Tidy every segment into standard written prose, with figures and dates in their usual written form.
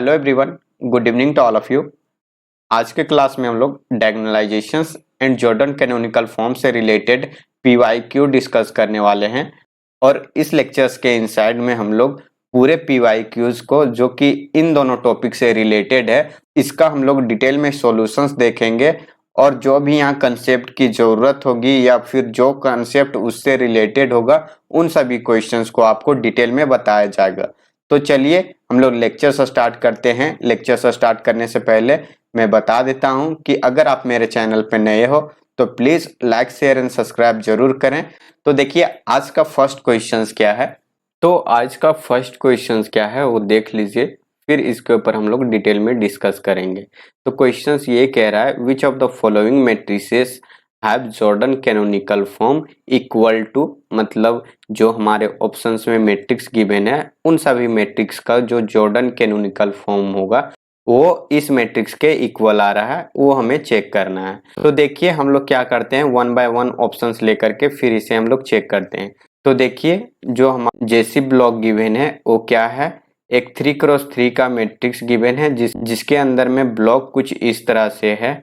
Hello everyone, good evening to all of you. आज के class में हम लोग diagonalizations and Jordan canonical form से रिलेटेड पीवाईक्यू डिस्कस करने वाले हैं और इस लेक्चर्स के इनसाइड में हम लोग पूरे पीवाईक्यूज को जो कि इन दोनों टॉपिक से रिलेटेड है इसका हम लोग डिटेल में सॉल्यूशंस देखेंगे और जो भी यहाँ कंसेप्ट की ज़रूरत होगी या फिर जो कंसेप्ट उससे रिलेटेड होगा उन सभी क्वेश्चंस को आपको डिटेल में बताया जाएगा। तो चलिए हम लोग लेक्चर से स्टार्ट करते हैं। लेक्चर से स्टार्ट करने से पहले मैं बता देता हूं कि अगर आप मेरे चैनल पर नए हो तो please like share and subscribe जरूर करें। तो देखिए आज का फर्स्ट क्वेश्चन क्या है। तो आज का फर्स्ट क्वेश्चन क्या है वो देख लीजिए, फिर इसके ऊपर हम लोग डिटेल में डिस्कस करेंगे। तो क्वेश्चन ये कह रहा है which of the following matrices have Jordan canonical form equal to, मतलब जो हमारे ऑप्शंस में मैट्रिक्स गिवन है उन सभी मैट्रिक्स का जो जॉर्डन कैनोनिकल फॉर्म होगा वो इस मैट्रिक्स के इक्वल आ रहा है, वो हमें चेक करना है। तो देखिए हम लोग क्या करते हैं, वन बाय वन ऑप्शंस लेकर के फिर इसे हम लोग चेक करते हैं। तो देखिए जो हमारा जेसी ब्लॉक गिवन है वो क्या है, एक 3x3 का मैट्रिक्स गिवन है जिसके अंदर में ब्लॉक कुछ इस तरह से है।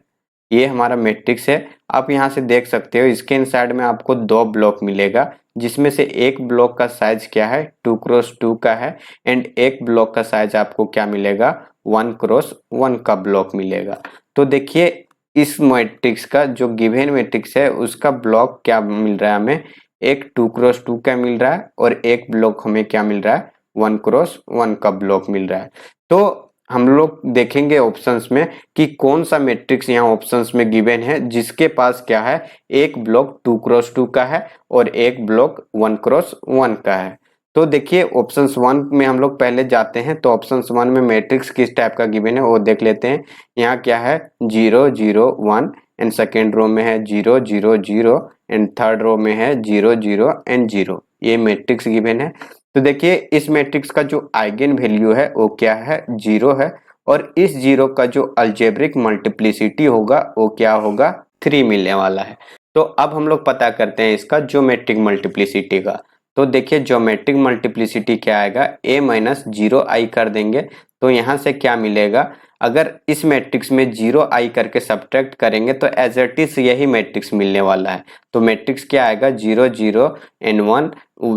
ये हमारा मैट्रिक्स है। आप यहाँ से देख सकते हो इसके इनसाइड में आपको दो ब्लॉक मिलेगा जिसमें से एक ब्लॉक का साइज क्या है 2x2 का है एंड एक ब्लॉक का साइज आपको क्या मिलेगा 1x1 का ब्लॉक मिलेगा। तो देखिए इस मैट्रिक्स का जो गिवन मैट्रिक्स है उसका ब्लॉक क्या मिल रहा है हमें, एक 2x2 का मिल रहा है और एक ब्लॉक हमें क्या मिल रहा है 1x1 का ब्लॉक मिल रहा है। तो हम लोग देखेंगे ऑप्शंस में कि कौन सा मैट्रिक्स यहाँ ऑप्शंस में गिवन है जिसके पास क्या है एक ब्लॉक 2x2 का है और एक ब्लॉक 1x1 का है। तो देखिए ऑप्शंस 1 में हम लोग पहले जाते हैं। तो ऑप्शंस 1 में मैट्रिक्स किस टाइप का गिवन है वो देख लेते हैं। यहाँ क्या है 0 0 1 एंड सेकेंड रो में है 0 0 0 एंड थर्ड रो में है 0 0 एंड 0। ये मैट्रिक्स गिवन है। तो देखिए इस मैट्रिक्स का जो आइगन वैल्यू है वो क्या है 0 है और इस 0 का जो अलजेब्रिक मल्टीप्लिसिटी होगा वो क्या होगा 3 मिलने वाला है। तो अब हम लोग पता करते हैं इसका ज्योमेट्रिक मल्टीप्लिसिटी का। तो देखिए ज्योमेट्रिक मल्टीप्लिसिटी क्या आएगा a माइनस 0i कर देंगे तो यहाँ से क्या मिलेगा, अगर इस मैट्रिक्स में 0i करके सब्ट्रैक्ट करेंगे तो एज इट इज यही मैट्रिक्स मिलने वाला है। तो मैट्रिक्स क्या आएगा 0 0 एंड 1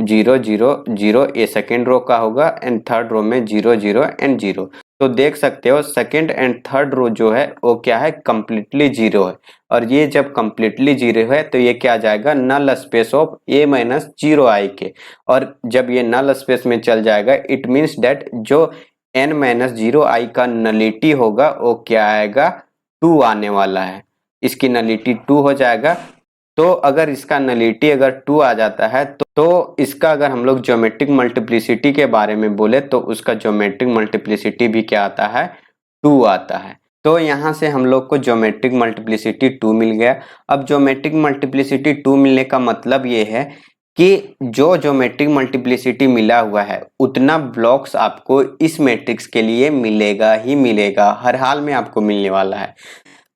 0 0 0, ये सेकेंड रो का होगा एंड थर्ड रो में 0 0 एंड 0। तो देख सकते हो सेकेंड एंड थर्ड रो जो है वो क्या है कंप्लीटली 0 है और ये जब कंप्लीटली 0 है तो ये क्या आ जाएगा null space of a minus 0i के, और जब ये नल स्पेस में चल जाएगा इट मीन्स दैट जो n माइनस 0i का नलिटी होगा वो क्या आएगा 2 आने वाला है, इसकी नलिटी 2 हो जाएगा। तो अगर इसका नलिटी अगर 2 आ जाता है तो इसका अगर हम लोग ज्योमेट्रिक मल्टीप्लिसिटी के बारे में बोले तो उसका ज्योमेट्रिक मल्टीप्लिसिटी भी क्या आता है 2 आता है। तो यहाँ से हम लोग को ज्योमेट्रिक मल्टीप्लिसिटी 2 मिल गया। अब ज्योमेट्रिक मल्टीप्लिसिटी 2 मिलने का मतलब ये है कि जो ज्योमेट्रिक मल्टीप्लिसिटी मिला हुआ है उतना ब्लॉक्स आपको इस मैट्रिक्स के लिए मिलेगा ही मिलेगा, हर हाल में आपको मिलने वाला है।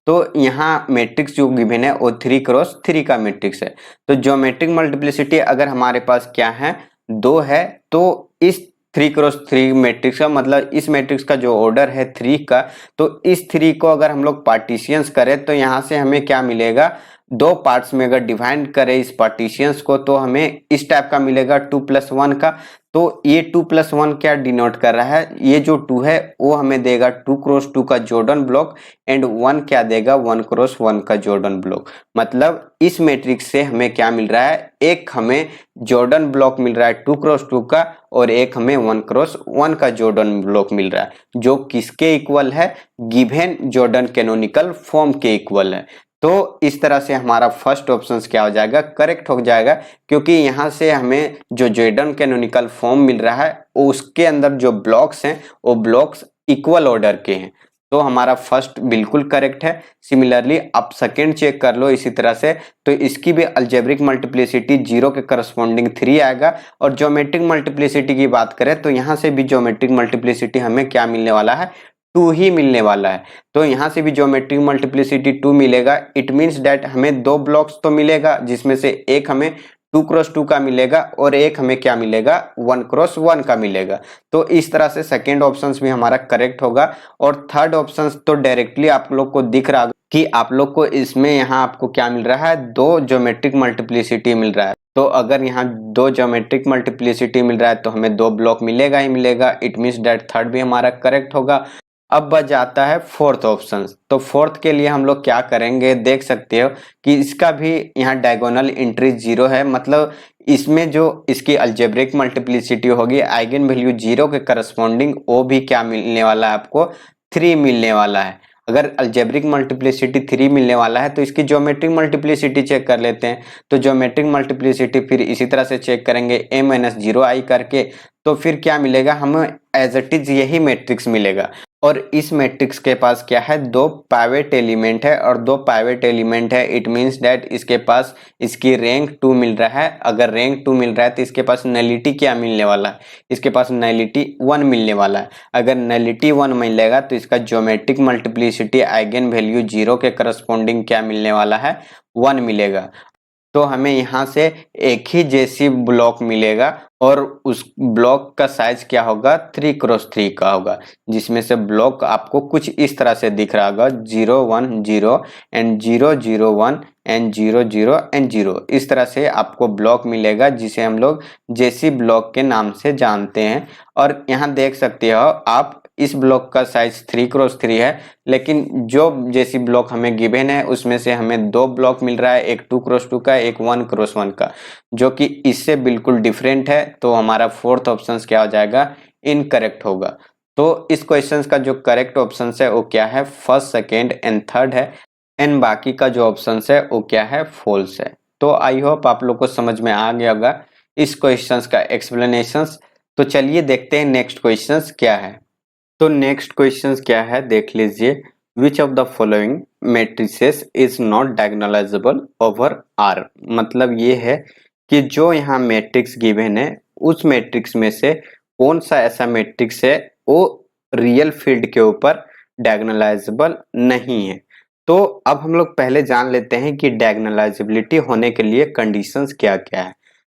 तो यहाँ मैट्रिक्स जो गिवन है वो 3x3 का मैट्रिक्स है। तो ज्योमेट्रिक मल्टीप्लिसिटी अगर हमारे पास क्या है 2 है तो इस 3x3 मैट्रिक्स का मतलब इस मैट्रिक्स का जो ऑर्डर है 3 का, तो इस 3 को अगर हम लोग पार्टीशियंस करें तो यहाँ से हमें क्या मिलेगा, दो पार्ट्स में अगर डिवाइड करें इस पार्टीशियंस को तो हमें इस टाइप का मिलेगा 2+1 का। तो ये 2+1 क्या डिनोट कर रहा है, ये जो 2 है वो हमें देगा 2x2 का जॉर्डन ब्लॉक एंड 1 क्या देगा 1x1 का जॉर्डन ब्लॉक। मतलब इस मैट्रिक्स से हमें क्या मिल रहा है, एक हमें जॉर्डन ब्लॉक मिल रहा है 2x2 का और एक हमें 1x1 का जॉर्डन ब्लॉक मिल रहा है जो किसके इक्वल है, गिवन जॉर्डन कैनोनिकल फॉर्म के इक्वल है। तो इस तरह से हमारा फर्स्ट ऑप्शन क्या हो जाएगा करेक्ट हो जाएगा, क्योंकि यहाँ से हमें जो जॉर्डन कैनोनिकल फॉर्म मिल रहा है उसके अंदर जो ब्लॉक्स हैं वो ब्लॉक्स इक्वल ऑर्डर के हैं। तो हमारा फर्स्ट बिल्कुल करेक्ट है। सिमिलरली आप सेकेंड चेक कर लो इसी तरह से, तो इसकी भी अलजेब्रिक मल्टीप्लिसिटी 0 के करस्पॉन्डिंग 3 आएगा। और ज्योमेट्रिक मल्टीप्लिसिटी की बात करें तो यहाँ से भी ज्योमेट्रिक मल्टीप्लिसिटी हमें क्या मिलने वाला है 2 ही मिलने वाला है। तो यहाँ से भी ज्योमेट्रिक मल्टीप्लिसिटी 2 मिलेगा। इट मीन्स दैट हमें दो ब्लॉक्स तो मिलेगा जिसमें से एक हमें 2x2 का मिलेगा और एक हमें क्या मिलेगा 1x1 का मिलेगा। तो इस तरह से सेकेंड ऑप्शन भी हमारा करेक्ट होगा। और थर्ड ऑप्शन तो डायरेक्टली आप लोग को दिख रहा कि आप लोग को इसमें यहाँ आपको क्या मिल रहा है, दो ज्योमेट्रिक मल्टीप्लिसिटी मिल रहा है। तो अगर यहाँ दो ज्योमेट्रिक मल्टीप्लिसिटी मिल रहा है तो हमें दो ब्लॉक मिलेगा ही मिलेगा। इट मीन्स दैट थर्ड भी हमारा करेक्ट होगा। अब बच जाता है फोर्थ ऑप्शन। तो फोर्थ के लिए हम लोग क्या करेंगे, देख सकते हो कि इसका भी यहाँ डायगोनल एंट्री 0 है। मतलब इसमें जो इसकी अलजेब्रिक मल्टीप्लिसिटी होगी आइगन वैल्यू 0 के करस्पॉन्डिंग वो भी क्या मिलने वाला है, आपको 3 मिलने वाला है। अगर अलजेब्रिक मल्टीप्लिसिटी 3 मिलने वाला है तो इसकी ज्योमेट्रिक मल्टीप्लिसिटी चेक कर लेते हैं। तो ज्योमेट्रिक मल्टीप्लिसिटी फिर इसी तरह से चेक करेंगे a-0i करके। तो फिर क्या मिलेगा, हमें एज इट इज यही मैट्रिक्स मिलेगा। और इस मैट्रिक्स के पास क्या है, दो पाइवेट एलिमेंट है और दो पाइवेट एलिमेंट है। इट मीन्स दैट इसके पास इसकी रैंक 2 मिल रहा है। अगर रैंक 2 मिल रहा है तो इसके पास नलिटी क्या मिलने वाला है, इसके पास नलिटी 1 मिलने वाला है। अगर नलिटी 1 मिलेगा तो इसका ज्योमेट्रिक मल्टीप्लिसिटी आइगन वैल्यू 0 के करस्पॉन्डिंग क्या मिलने वाला है, 1 मिलेगा। तो हमें यहाँ से एक ही जैसी ब्लॉक मिलेगा और उस ब्लॉक का साइज क्या होगा, 3x3 का होगा। जिसमें से ब्लॉक आपको कुछ इस तरह से दिख रहा होगा, 0 1 0 एंड 0 0 1 एंड 0 0 एंड 0। इस तरह से आपको ब्लॉक मिलेगा जिसे हम लोग जेसी ब्लॉक के नाम से जानते हैं। और यहाँ देख सकते हो आप, इस ब्लॉक का साइज 3x3 है, लेकिन जो जेसी ब्लॉक हमें गिवन है उसमें से हमें दो ब्लॉक मिल रहा है, एक 2x2 का, एक 1x1 का, जो कि इससे बिल्कुल डिफरेंट है। तो हमारा फोर्थ ऑप्शन क्या हो जाएगा, इनकरेक्ट होगा। तो इस क्वेश्चन का जो करेक्ट ऑप्शन है वो क्या है, फर्स्ट, सेकेंड एंड थर्ड है। एंड बाकी का जो ऑप्शन है वो क्या है, फॉल्स है। तो आई होप आप लोग को समझ में आ गया होगा इस क्वेश्चन का एक्सप्लेनेशन। तो चलिए देखते हैं नेक्स्ट क्वेश्चन क्या है। तो नेक्स्ट क्वेश्चन क्या है, देख लीजिए। Which of the following matrices is not diagonalizable over R. मतलब ये है कि जो यहाँ मैट्रिक्स गिवन है उस मैट्रिक्स में से कौन सा ऐसा मैट्रिक्स है वो रियल फील्ड के ऊपर डायगोनलाइजेबल नहीं है। तो अब हम लोग पहले जान लेते हैं कि डायगोनलाइजेबिलिटी होने के लिए कंडीशंस क्या क्या है।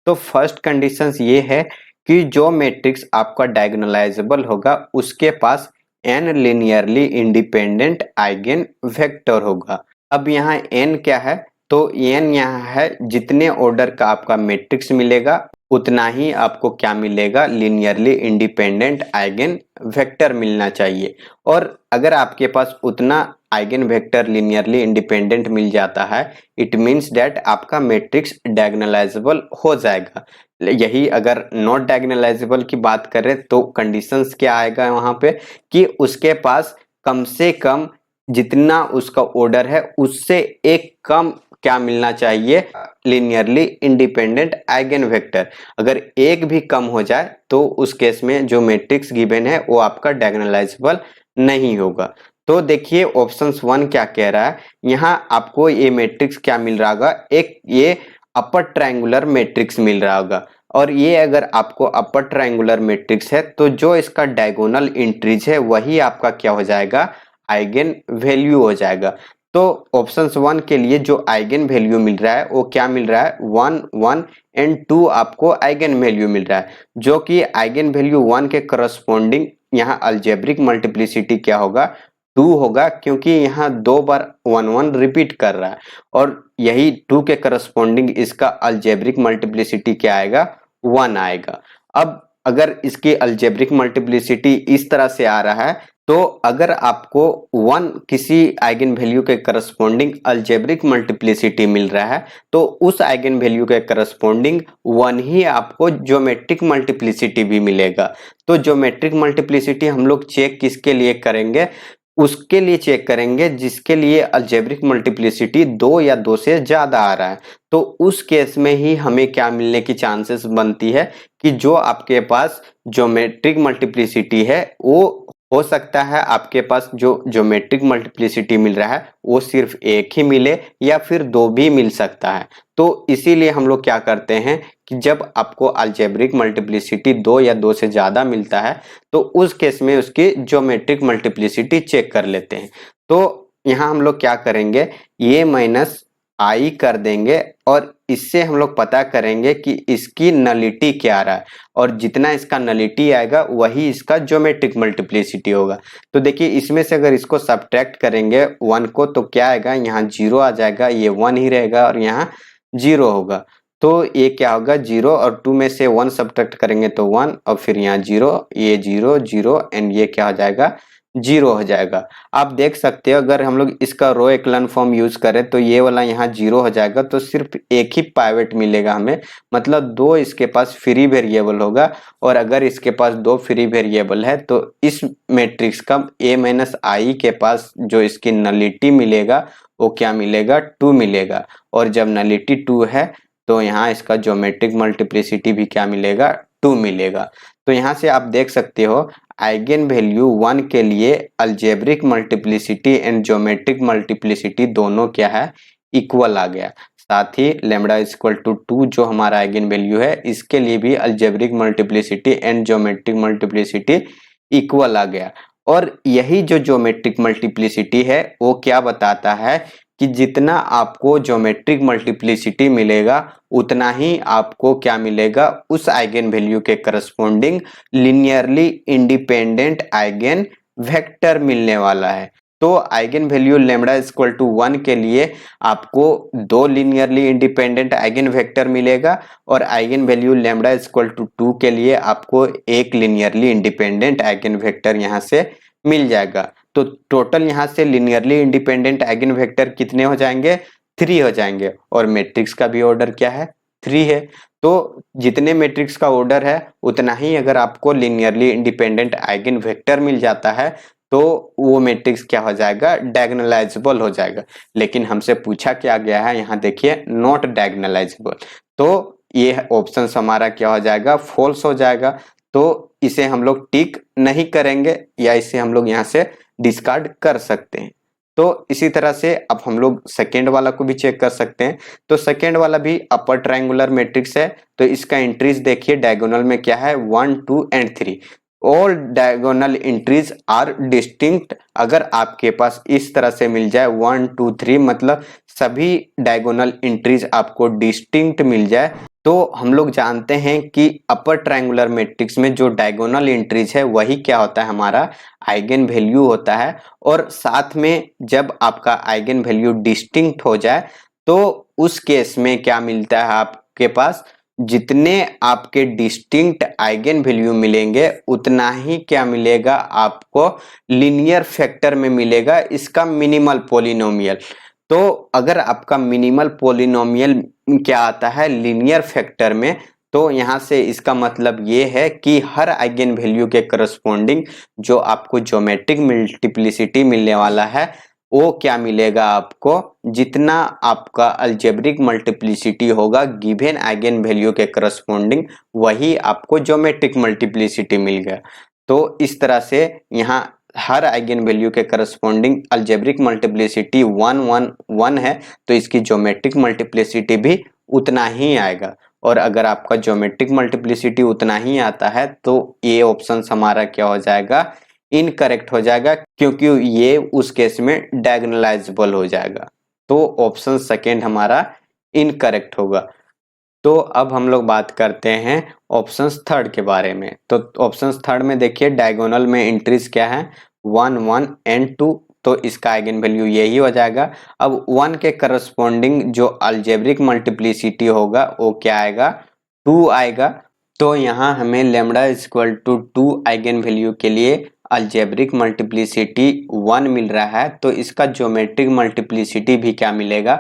तो फर्स्ट कंडीशंस ये है कि जो मैट्रिक्स आपका डायगोनलाइजेबल होगा उसके पास n linearly independent eigen vector होगा। अब यहाँ n क्या है, तो n यहाँ है जितने ऑर्डर का आपका मैट्रिक्स मिलेगा उतना ही आपको क्या मिलेगा, लिनियरली इंडिपेंडेंट आइगन वेक्टर मिलना चाहिए। और अगर आपके पास उतना आइगन वेक्टर लिनियरली इंडिपेंडेंट मिल जाता है, इट मीन्स दैट आपका मैट्रिक्स डायगोनलाइजेबल हो जाएगा। यही अगर नॉट डायगोनलाइजेबल की बात करें तो कंडीशंस क्या आएगा वहां पे, कि उसके पास कम से कम जितना उसका ऑर्डर है उससे एक कम क्या मिलना चाहिए, लिनियरली इंडिपेंडेंट आइगन वेक्टर। अगर एक भी कम हो जाए तो उस केस में जो मैट्रिक्स गिवन है वो आपका डायगोनलाइजेबल नहीं होगा। तो देखिए ऑप्शन 1 क्या कह रहा है, यहाँ आपको ये मैट्रिक्स क्या मिल रहा होगा, एक ये अपर ट्रायंगुलर मैट्रिक्स मिल रहा होगा। और ये अगर आपको अपर ट्रायंगुलर मैट्रिक्स है तो जो इसका डायगोनल एंट्रीज है वही आपका क्या हो जाएगा, आइगन वैल्यू हो जाएगा। तो ऑप्शन 1 के लिए जो आइगन वैल्यू मिल रहा है वो क्या मिल रहा है, 1 1 एंड 2 आपको आइगन वैल्यू मिल रहा है। जो कि आइगन वैल्यू 1 के करस्पॉन्डिंग यहाँ अलजेब्रिक मल्टीप्लिसिटी क्या होगा, 2 होगा, क्योंकि यहाँ दो बार 1 1 रिपीट कर रहा है। और यही 2 के करस्पॉन्डिंग इसका अलजेब्रिक मल्टीप्लिसिटी क्या आएगा, 1 आएगा। अब अगर इसकी अलजेब्रिक मल्टीप्लिसिटी इस तरह से आ रहा है तो अगर आपको 1 किसी आइगन वैल्यू के करस्पॉन्डिंग अलजेब्रिक मल्टीप्लिसिटी मिल रहा है तो उस आइगन वैल्यू के करस्पॉन्डिंग 1 ही आपको ज्योमेट्रिक मल्टीप्लिसिटी भी मिलेगा। तो ज्योमेट्रिक मल्टीप्लिसिटी हम लोग चेक किसके लिए करेंगे, उसके लिए चेक करेंगे जिसके लिए अलजेब्रिक मल्टीप्लिसिटी 2 या 2 से ज्यादा आ रहा है। तो उस केस में ही हमें क्या मिलने की चांसेस बनती है कि जो आपके पास ज्योमेट्रिक मल्टीप्लिसिटी है वो हो सकता है आपके पास जो ज्योमेट्रिक मल्टीप्लिसिटी मिल रहा है वो सिर्फ एक ही मिले या फिर 2 भी मिल सकता है। तो इसीलिए हम लोग क्या करते हैं कि जब आपको अलजेब्रिक मल्टीप्लिसिटी 2 या 2 से ज्यादा मिलता है तो उस केस में उसकी ज्योमेट्रिक मल्टीप्लिसिटी चेक कर लेते हैं। तो यहाँ हम लोग क्या करेंगे, ये माइनस आई कर देंगे और इससे हम लोग पता करेंगे कि इसकी नलिटी क्या आ रहा है, और जितना इसका नलिटी आएगा वही इसका ज्योमेट्रिक मल्टीप्लिसिटी होगा। तो देखिए इसमें से अगर इसको सब्ट्रैक्ट करेंगे 1 को तो क्या आएगा, यहाँ 0 आ जाएगा, ये 1 ही रहेगा और यहाँ 0 होगा। तो ये क्या होगा 0 और 2 में से 1 सब्ट्रैक्ट करेंगे तो 1 और फिर यहाँ 0, ये 0 0 एंड ये क्या हो जाएगा 0 हो जाएगा। आप देख सकते हो अगर हम लोग इसका रो एक्लन फॉर्म यूज करें तो ये वाला यहाँ 0 हो जाएगा, तो सिर्फ एक ही पाइवट मिलेगा हमें, मतलब 2 इसके पास फ्री वेरिएबल होगा। और अगर इसके पास 2 फ्री वेरिएबल है तो इस मैट्रिक्स का a माइनस आई के पास जो इसकी नलिटी मिलेगा वो क्या मिलेगा 2 मिलेगा, और जब नलिटी 2 है तो यहाँ इसका ज्योमेट्रिक मल्टीप्लिसिटी भी क्या मिलेगा 2 मिलेगा। तो यहाँ से आप देख सकते हो आइगन वैल्यू 1 के लिए algebraic multiplicity and geometric multiplicity दोनों क्या है इक्वल आ गया। साथ ही लैम्बडा इज इक्वल टू 2 जो हमारा आइगन वैल्यू है इसके लिए भी algebraic multiplicity and geometric multiplicity equal आ गया। और यही जो ज्योमेट्रिक मल्टीप्लिसिटी है वो क्या बताता है कि जितना आपको ज्योमेट्रिक मल्टीप्लिसिटी मिलेगा उतना ही आपको क्या मिलेगा उस आइगन वैल्यू के corresponding linearly independent eigenvector मिलने वाला है। तो eigenvalue lambda equal to 1 के लिए आपको 2 लिनियरली इंडिपेंडेंट आइगन वेक्टर मिलेगा, और eigenvalue lambda equal to 2 के लिए आपको एक लिनियरली इंडिपेंडेंट आइगन वेक्टर यहाँ से मिल जाएगा। तो टोटल यहाँ से लिनियरली इंडिपेंडेंट आइगन वेक्टर कितने हो जाएंगे 3 हो जाएंगे, और मैट्रिक्स का भी ऑर्डर क्या है 3 है। तो जितने मैट्रिक्स का ऑर्डर है उतना ही अगर आपको लिनियरली इंडिपेंडेंट आइगन वेक्टर मिल जाता है तो वो मैट्रिक्स क्या हो जाएगा डायगोनलाइजेबल हो जाएगा। लेकिन हमसे पूछा क्या गया है यहाँ देखिए नॉट डायगोनलाइजेबल, तो ये ऑप्शन हमारा क्या हो जाएगा फॉल्स हो जाएगा। तो इसे हम लोग टिक नहीं करेंगे या इसे हम लोग यहाँ से डिस्कार्ड कर सकते हैं। तो इसी तरह से अब हम लोग सेकेंड वाला को भी चेक कर सकते हैं। तो सेकेंड वाला भी अपर ट्रायंगुलर मैट्रिक्स है, तो इसका एंट्रीज देखिए डायगोनल में क्या है 1 2 and 3। All diagonal entries are distinct. अगर आपके पास इस तरह से मिल जाए 1 2 3 मतलब सभी डायगोनल एंट्रीज आपको डिस्टिंक्ट मिल जाए, तो हम लोग जानते हैं कि अपर ट्रायंगुलर मैट्रिक्स में जो डायगोनल एंट्रीज है वही क्या होता है हमारा आइगन वैल्यू होता है। और साथ में जब आपका आइगन वैल्यू डिस्टिंक्ट हो जाए तो उस केस में क्या मिलता है आपके पास जितने आपके डिस्टिंक्ट आइगन वैल्यू मिलेंगे उतना ही क्या मिलेगा आपको लीनियर फैक्टर में मिलेगा इसका मिनिमल पॉलिनोमियल। तो अगर आपका मिनिमल पॉलिनोमियल क्या आता है लीनियर फैक्टर में, तो यहाँ से इसका मतलब ये है कि हर आइगन वैल्यू के करस्पॉन्डिंग जो आपको ज्योमेट्रिक मल्टीप्लिसिटी मिलने वाला है वो क्या मिलेगा आपको जितना आपका अलजेब्रिक मल्टीप्लिसिटी होगा गिवन आइगन वैल्यू के करस्पॉन्डिंग वही आपको ज्योमेट्रिक मल्टीप्लिसिटी मिल गया। तो इस तरह से यहाँ हर आइगन वैल्यू के करस्पॉन्डिंग अलजेब्रिक मल्टीप्लिसिटी 1 1 1 है, तो इसकी ज्योमेट्रिक मल्टीप्लिसिटी भी उतना ही आएगा। और अगर आपका ज्योमेट्रिक मल्टीप्लिसिटी उतना ही आता है तो ये ऑप्शन हमारा क्या हो जाएगा इनकरेक्ट हो जाएगा, क्योंकि ये उस केस में डायगोनलाइजेबल हो जाएगा। तो ऑप्शन सेकेंड हमारा इनकरेक्ट होगा। तो अब हम लोग बात करते हैं ऑप्शन थर्ड के बारे में। तो ऑप्शन थर्ड में देखिए डायगोनल में एंट्रीज क्या है 1 1 एंड 2, तो इसका आइगन वैल्यू यही हो जाएगा। अब 1 के करस्पॉन्डिंग जो अलजेब्रिक मल्टीप्लिसिटी होगा वो क्या आएगा 2 आएगा। तो यहाँ हमें lambda equal to 2 eigenvalue के लिए अलजेब्रिक मल्टीप्लिसिटी 1 मिल रहा है, तो इसका ज्योमेट्रिक मल्टीप्लिसिटी भी क्या मिलेगा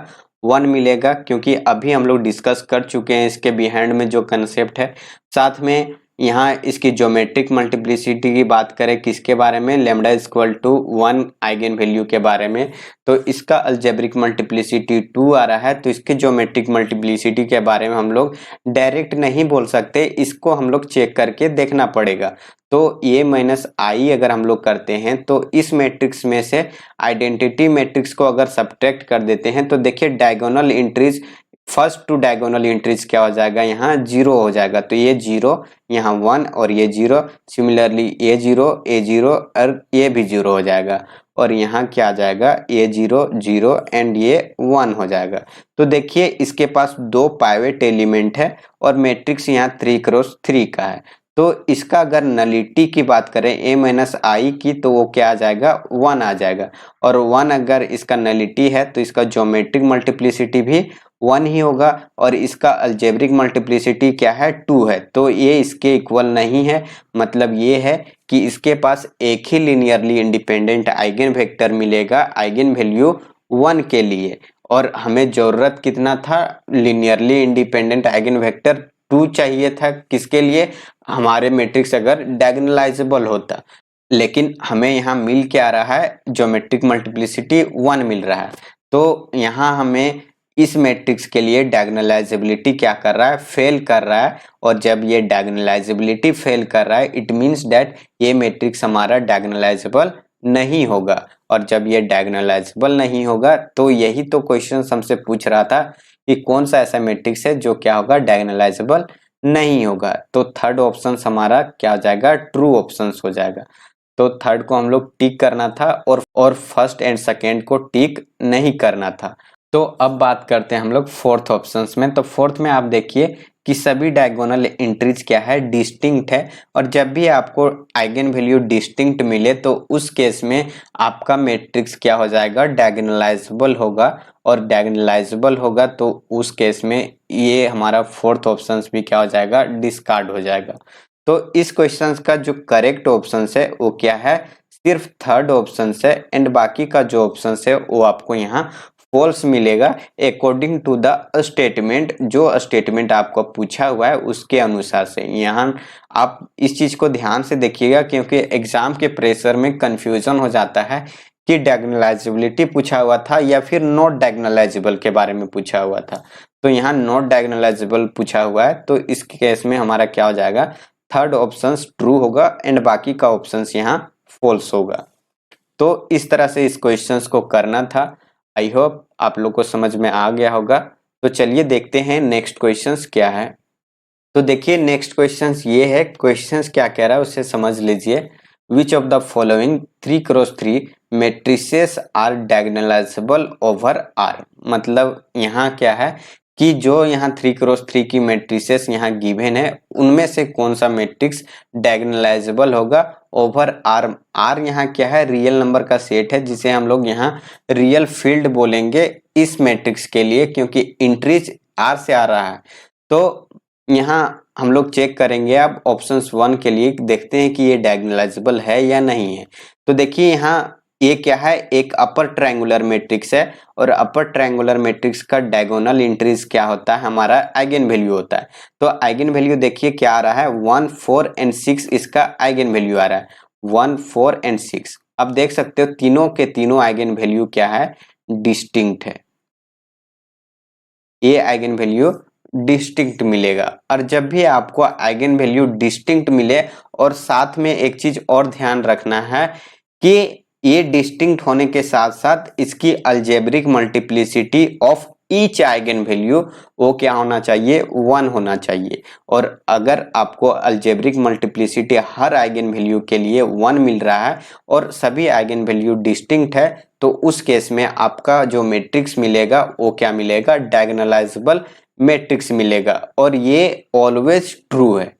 1 मिलेगा, क्योंकि अभी हम लोग डिस्कस कर चुके हैं इसके बिहाइंड में जो कंसेप्ट है। साथ में यहाँ इसकी ज्योमेट्रिक मल्टीप्लिसिटी की बात करें किसके बारे में lambda equal to 1 eigenvalue के बारे में, तो इसका अलजेब्रिक मल्टीप्लिसिटी 2 आ रहा है, तो इसके ज्योमेट्रिक मल्टीप्लिसिटी के बारे में हम लोग डायरेक्ट नहीं बोल सकते, इसको हम लोग चेक करके देखना पड़ेगा। तो ये माइनस आई अगर हम लोग करते हैं तो इस मैट्रिक्स में से आइडेंटिटी मैट्रिक्स को अगर सब्ट्रैक्ट कर देते हैं तो देखिए diagonal entries first two diagonal entries क्या हो जाएगा, यहाँ 0 हो जाएगा, तो ये 0, यहाँ 1 और ये 0, सिमिलरली ये 0, ये 0 और ये भी 0 हो जाएगा, और यहाँ क्या आ जाएगा, ये 0 0 एंड ये 1 हो जाएगा। तो देखिए इसके पास दो पाइवेट एलिमेंट है और मैट्रिक्स यहाँ 3 क्रॉस 3 का है। तो इसका अगर नलिटी की बात करें a माइनस आई की, तो वो क्या आ जाएगा, 1 आ जाएगा, और 1 अगर इसका नलिटी है तो इसका ज्योमेट्रिक मल्टीप्लिसिटी भी 1 ही होगा, और इसका अलजेब्रिक मल्टीप्लिसिटी क्या है, 2 है। तो ये इसके इक्वल नहीं है, मतलब ये है कि इसके पास एक ही लीनियरली इंडिपेंडेंट आइगन वेक्टर मिलेगा आइगन वैल्यू 1 के लिए, और हमें जरूरत कितना था, लीनियरली इंडिपेंडेंट आइगन वेक्टर 2 चाहिए था, किसके लिए, हमारे मैट्रिक्स अगर डायगोनलाइजेबल होता। लेकिन हमें यहाँ मिल क्या रहा है, ज्योमेट्रिक मल्टीप्लिसिटी 1 मिल रहा है। तो यहाँ हमें इस मैट्रिक्स के लिए डायगोनलाइजेबिलिटी क्या कर रहा है, फेल कर रहा है, और जब ये डायगोनलाइजेबिलिटी फेल कर रहा है इट मींस दैट ये मैट्रिक्स हमारा डायगोनलाइजेबल नहीं होगा, और जब ये डायगोनलाइजेबल नहीं होगा तो यही तो क्वेश्चन हमसे पूछ रहा था कि कौन सा ऐसा मैट्रिक्स है जो क्या होगा, डायगोनलाइजेबल नहीं होगा। तो थर्ड ऑप्शन हमारा क्या हो जाएगा, ट्रू ऑप्शन हो जाएगा। तो थर्ड को हम लोग टिक करना था और फर्स्ट एंड सेकेंड को टिक नहीं करना था। तो अब बात करते हैं हम लोग फोर्थ ऑप्शंस में। तो फोर्थ में आप देखिए कि सभी डायगोनल एंट्रीज क्या है, डिस्टिंक्ट है, और जब भी आपको आइगन वैल्यू डिस्टिंक्ट मिले तो उस केस में आपका मैट्रिक्स क्या हो जाएगा, डायगोनलाइजेबल होगा, और डायगोनलाइजेबल होगा तो उस केस में ये हमारा फोर्थ ऑप्शन भी क्या हो जाएगा, डिस्कार्ड हो जाएगा। तो इस क्वेश्चन का जो करेक्ट ऑप्शन है वो क्या है, सिर्फ थर्ड ऑप्शन है, एंड बाकी का जो ऑप्शन है वो आपको यहाँ फॉल्स मिलेगा अकॉर्डिंग टू द स्टेटमेंट, जो स्टेटमेंट आपको पूछा हुआ है उसके अनुसार से। यहाँ आप इस चीज को ध्यान से देखिएगा क्योंकि एग्जाम के प्रेशर में कंफ्यूजन हो जाता है कि डायगोनलाइजेबिलिटी पूछा हुआ था या फिर नॉट डायगोनलाइजेबल के बारे में पूछा हुआ था। तो यहाँ नॉट डायगोनलाइजेबल पूछा हुआ है, तो इस केस में हमारा क्या हो जाएगा, थर्ड ऑप्शन ट्रू होगा एंड बाकी का ऑप्शन यहाँ फॉल्स होगा। तो इस तरह से इस क्वेश्चंस को करना था। आई होप आप लोग को समझ में आ गया होगा। तो चलिए देखते हैं नेक्स्ट क्वेश्चंस क्या है। तो देखिए नेक्स्ट क्वेश्चंस ये है, क्वेश्चंस क्या कह रहा है उसे समझ लीजिए। Which of the following 3 cross 3 matrices are diagonalizable over R, मतलब यहाँ क्या है कि जो यहाँ 3 क्रॉस 3 की मैट्रिसेस यहाँ गिवन है उनमें से कौन सा मैट्रिक्स डायगोनलाइजेबल होगा ओवर आर। आर यहाँ क्या है, रियल नंबर का सेट है जिसे हम लोग यहाँ रियल फील्ड बोलेंगे इस मैट्रिक्स के लिए, क्योंकि इंट्रीज आर से आ रहा है। तो यहाँ हम लोग चेक करेंगे अब ऑप्शंस 1 के लिए, देखते हैं कि ये डायगोनलाइजेबल है या नहीं है। तो देखिए यहाँ ये क्या है, एक अपर ट्रायंगुलर मैट्रिक्स है, और अपर ट्रायंगुलर मैट्रिक्स का डायगोनल इंट्रीज क्या होता है, हमारा आइगन वैल्यू होता है। तो आइगन वैल्यू देखिए क्या आ रहा है, 1 4 एंड 6 इसका आइगन वैल्यू आ रहा है, 1 4 एंड 6। अब देख सकते हो तीनों के तीनों आइगन वैल्यू क्या है, डिस्टिंक्ट है, ये आइगन वैल्यू डिस्टिंक्ट मिलेगा। और जब भी आपको आइगन वैल्यू डिस्टिंक्ट मिले, और साथ में एक चीज और ध्यान रखना है कि ये डिस्टिंक्ट होने के साथ साथ इसकी algebraic multiplicity of each eigen value वो क्या होना चाहिए, 1 होना चाहिए। और अगर आपको अलजेब्रिक मल्टीप्लिसिटी हर आइगन वैल्यू के लिए 1 मिल रहा है और सभी आइगन वैल्यू डिस्टिंक्ट है, तो उस केस में आपका जो मैट्रिक्स मिलेगा वो क्या मिलेगा, डायगोनलाइजेबल मैट्रिक्स मिलेगा, और ये ऑलवेज ट्रू है।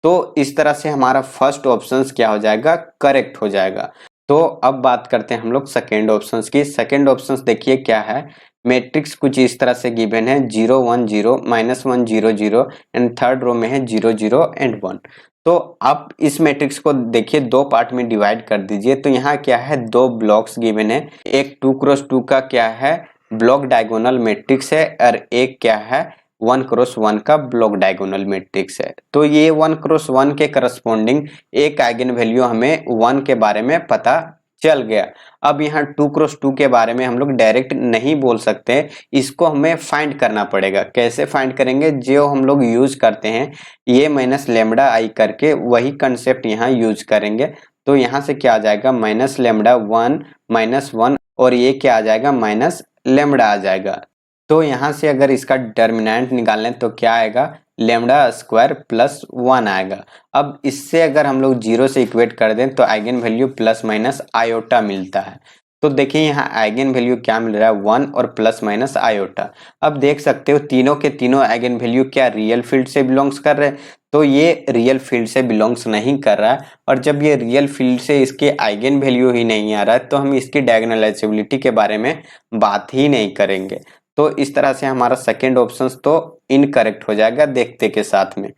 तो इस तरह से हमारा फर्स्ट ऑप्शन क्या हो जाएगा, करेक्ट हो जाएगा। तो अब बात करते हैं हम लोग सेकेंड ऑप्शंस की। सेकेंड ऑप्शंस देखिए क्या है, मैट्रिक्स कुछ इस तरह से गिवन है 0 1 0 -1 0 0 एंड थर्ड रो में है 0 0 एंड 1। तो आप इस मैट्रिक्स को देखिए दो पार्ट में डिवाइड कर दीजिए। तो यहाँ क्या है, दो ब्लॉक्स गिवन है, एक 2 क्रॉस 2 का क्या है ब्लॉक डायगोनल मैट्रिक्स है, और एक क्या है 1 क्रॉस 1 का ब्लॉक डायगोनल मैट्रिक्स है। तो ये 1 क्रॉस 1 के करस्पॉन्डिंग एक आइगन वैल्यू हमें 1 के बारे में पता चल गया। अब यहाँ 2 क्रॉस 2 के बारे में हम लोग डायरेक्ट नहीं बोल सकते, इसको हमें फाइंड करना पड़ेगा। कैसे फाइंड करेंगे, जो हम लोग यूज करते हैं ये माइनस लेमडा आई करके, वही कंसेप्ट यहाँ यूज करेंगे। तो यहाँ से क्या आ जाएगा, माइनस लेमडा 1 -1, और ये क्या आ जाएगा, माइनस लेमडा आ जाएगा। तो यहाँ से अगर इसका डिटर्मिनेंट निकालें तो क्या आएगा, लेमडा स्क्वायर प्लस 1 आएगा। अब इससे अगर हम लोग 0 से इक्वेट कर दें तो eigen value plus minus iota मिलता है। तो देखिए यहाँ आइगन वैल्यू क्या मिल रहा है, 1 और प्लस माइनस आयोटा। अब देख सकते हो तीनों के तीनों आइगन वैल्यू क्या रियल फील्ड से बिलोंग्स कर रहे हैं, तो ये रियल फील्ड से बिलोंग्स नहीं कर रहा है। और जब ये रियल फील्ड से इसके आइगन वैल्यू ही नहीं आ रहा है तो हम इसकी डायगोनलाइजेबिलिटी के बारे में बात ही नहीं करेंगे। तो इस तरह से हमारा सेकेंड ऑप्शन तो इनकरेक्ट हो जाएगा देखते के साथ में।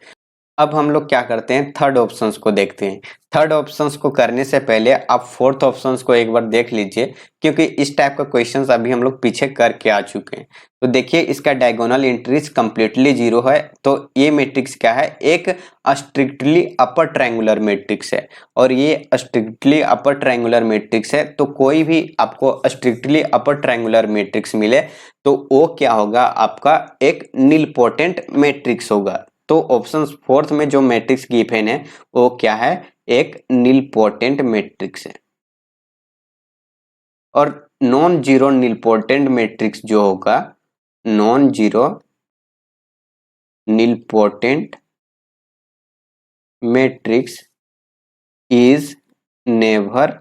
अब हम लोग क्या करते हैं, थर्ड ऑप्शंस को देखते हैं। थर्ड ऑप्शंस को करने से पहले आप फोर्थ ऑप्शंस को एक बार देख लीजिए, क्योंकि इस टाइप का क्वेश्चंस अभी हम लोग पीछे करके आ चुके हैं। तो देखिए इसका डायगोनल एंट्रीज कंप्लीटली 0 है, तो ये मैट्रिक्स क्या है, एक स्ट्रिक्टली अपर ट्रायंगुलर मैट्रिक्स है। और ये स्ट्रिक्टली अपर ट्रायंगुलर मैट्रिक्स है, तो कोई भी आपको स्ट्रिक्टली अपर ट्रायंगुलर मैट्रिक्स मिले तो वो क्या होगा, आपका एक निलपोटेंट मैट्रिक्स होगा। तो ऑप्शन फोर्थ में जो मैट्रिक्स गिवन है वो क्या है, एक निलपोटेंट मैट्रिक्स है। और नॉन जीरो निलपोटेंट मैट्रिक्स जो होगा, non zero nilpotent matrix is never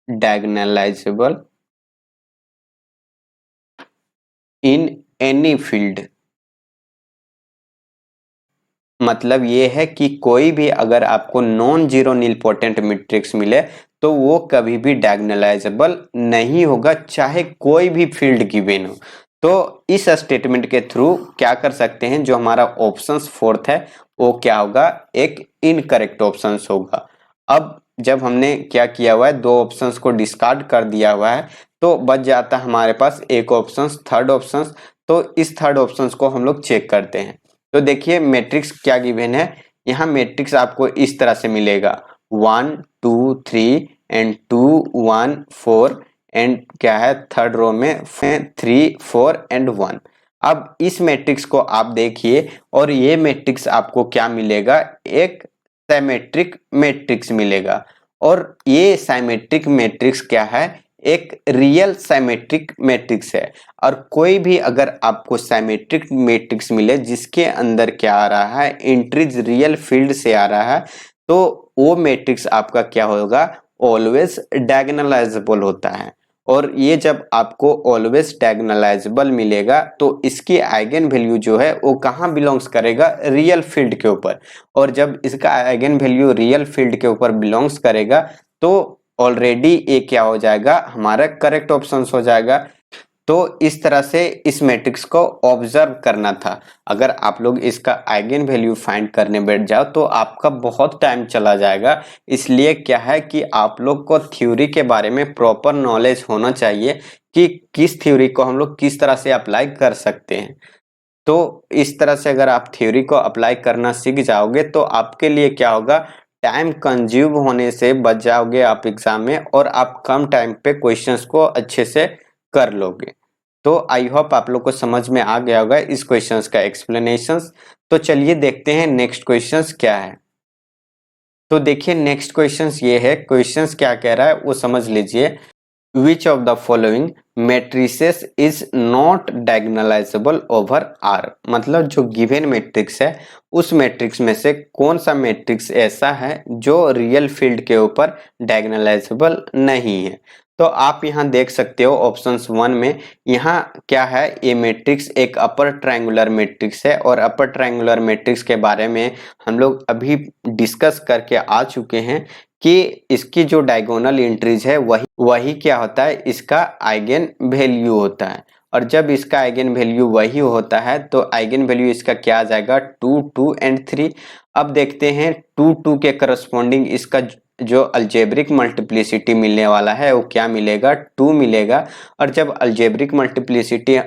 diagonalisable in any field. मतलब ये है कि कोई भी अगर आपको नॉन जीरो निलपोटेंट मैट्रिक्स मिले तो वो कभी भी डायगोनलाइजेबल नहीं होगा, चाहे कोई भी फील्ड गिवन हो। तो इस स्टेटमेंट के थ्रू क्या कर सकते हैं, जो हमारा ऑप्शन फोर्थ है वो क्या होगा, एक इनकरेक्ट ऑप्शन होगा। अब जब हमने क्या किया हुआ है, दो ऑप्शंस को डिस्कार्ड कर दिया हुआ है, तो बच जाता है हमारे पास एक ऑप्शन, थर्ड ऑप्शन। तो इस थर्ड ऑप्शन को हम लोग चेक करते हैं। तो देखिए मैट्रिक्स क्या गिवन है, यहाँ मैट्रिक्स आपको इस तरह से मिलेगा 1 2 3 एंड 2 1 4 एंड क्या है थर्ड रो में 3 4 एंड 1। अब इस मैट्रिक्स को आप देखिए और ये मैट्रिक्स आपको क्या मिलेगा, एक साइमेट्रिक मैट्रिक्स मिलेगा। और ये साइमेट्रिक मैट्रिक्स क्या है, एक रियल साइमेट्रिक मैट्रिक्स है। और कोई भी अगर आपको साइमेट्रिक मैट्रिक्स मिले जिसके अंदर क्या आ रहा है, एंट्रीज रियल फील्ड से आ रहा है, तो वो मैट्रिक्स आपका क्या होगा, ऑलवेज डायगोनलाइजेबल होता है। और ये जब आपको ऑलवेज डायगोनलाइजेबल मिलेगा तो इसकी आइगन वैल्यू जो है वो कहाँ बिलोंग्स करेगा, रियल फील्ड के ऊपर। और जब इसका आइगन वैल्यू रियल फील्ड के ऊपर बिलोंग्स करेगा तो ऑलरेडी ये क्या हो जाएगा, हमारा करेक्ट ऑप्शन हो जाएगा। तो इस तरह से इस मैट्रिक्स को ऑब्जर्व करना था। अगर आप लोग इसका आइगन वैल्यू फाइंड करने बैठ जाओ तो आपका बहुत टाइम चला जाएगा। इसलिए क्या है कि आप लोग को थ्योरी के बारे में प्रॉपर नॉलेज होना चाहिए कि किस थ्योरी को हम लोग किस तरह से अप्लाई कर सकते हैं। तो इस तरह से अगर आप थ्योरी को अप्लाई करना सीख जाओगे तो आपके लिए क्या होगा, टाइम कंज्यूम होने से बच जाओगे आप एग्जाम में, और आप कम टाइम पे क्वेश्चंस को अच्छे से कर लोगे। तो आई होप आप लोग को समझ में आ गया होगा इस क्वेश्चंस का एक्सप्लेनेशंस। तो चलिए देखते हैं नेक्स्ट क्वेश्चंस क्या है। तो देखिए नेक्स्ट क्वेश्चंस ये है, क्वेश्चंस क्या कह रहा है वो समझ लीजिए। Which of the following matrices is not diagonalizable over R? मतलब जो गिवन मैट्रिक्स है उस मैट्रिक्स में से कौन सा मैट्रिक्स ऐसा है जो रियल फील्ड के ऊपर डायगोनलाइजेबल नहीं है। तो आप यहाँ देख सकते हो ऑप्शंस 1 में, यहाँ क्या है, ये मैट्रिक्स एक अपर ट्रायंगुलर मैट्रिक्स है। और अपर ट्रायंगुलर मैट्रिक्स के बारे में हम लोग अभी डिस्कस करके आ चुके हैं कि इसकी जो डायगोनल एंट्रीज है वही क्या होता है, इसका आइगन वैल्यू होता है। और जब इसका आइगन वैल्यू वही होता है तो आइगन वैल्यू इसका क्या आ जाएगा, 2 2 एंड 3। अब देखते हैं 2 2 के करस्पॉन्डिंग इसका जो अलजेब्रिक मल्टीप्लिसिटी मिलने वाला है वो क्या मिलेगा, 2 मिलेगा। और जब अलजेब्रिक मल्टीप्लिसिटी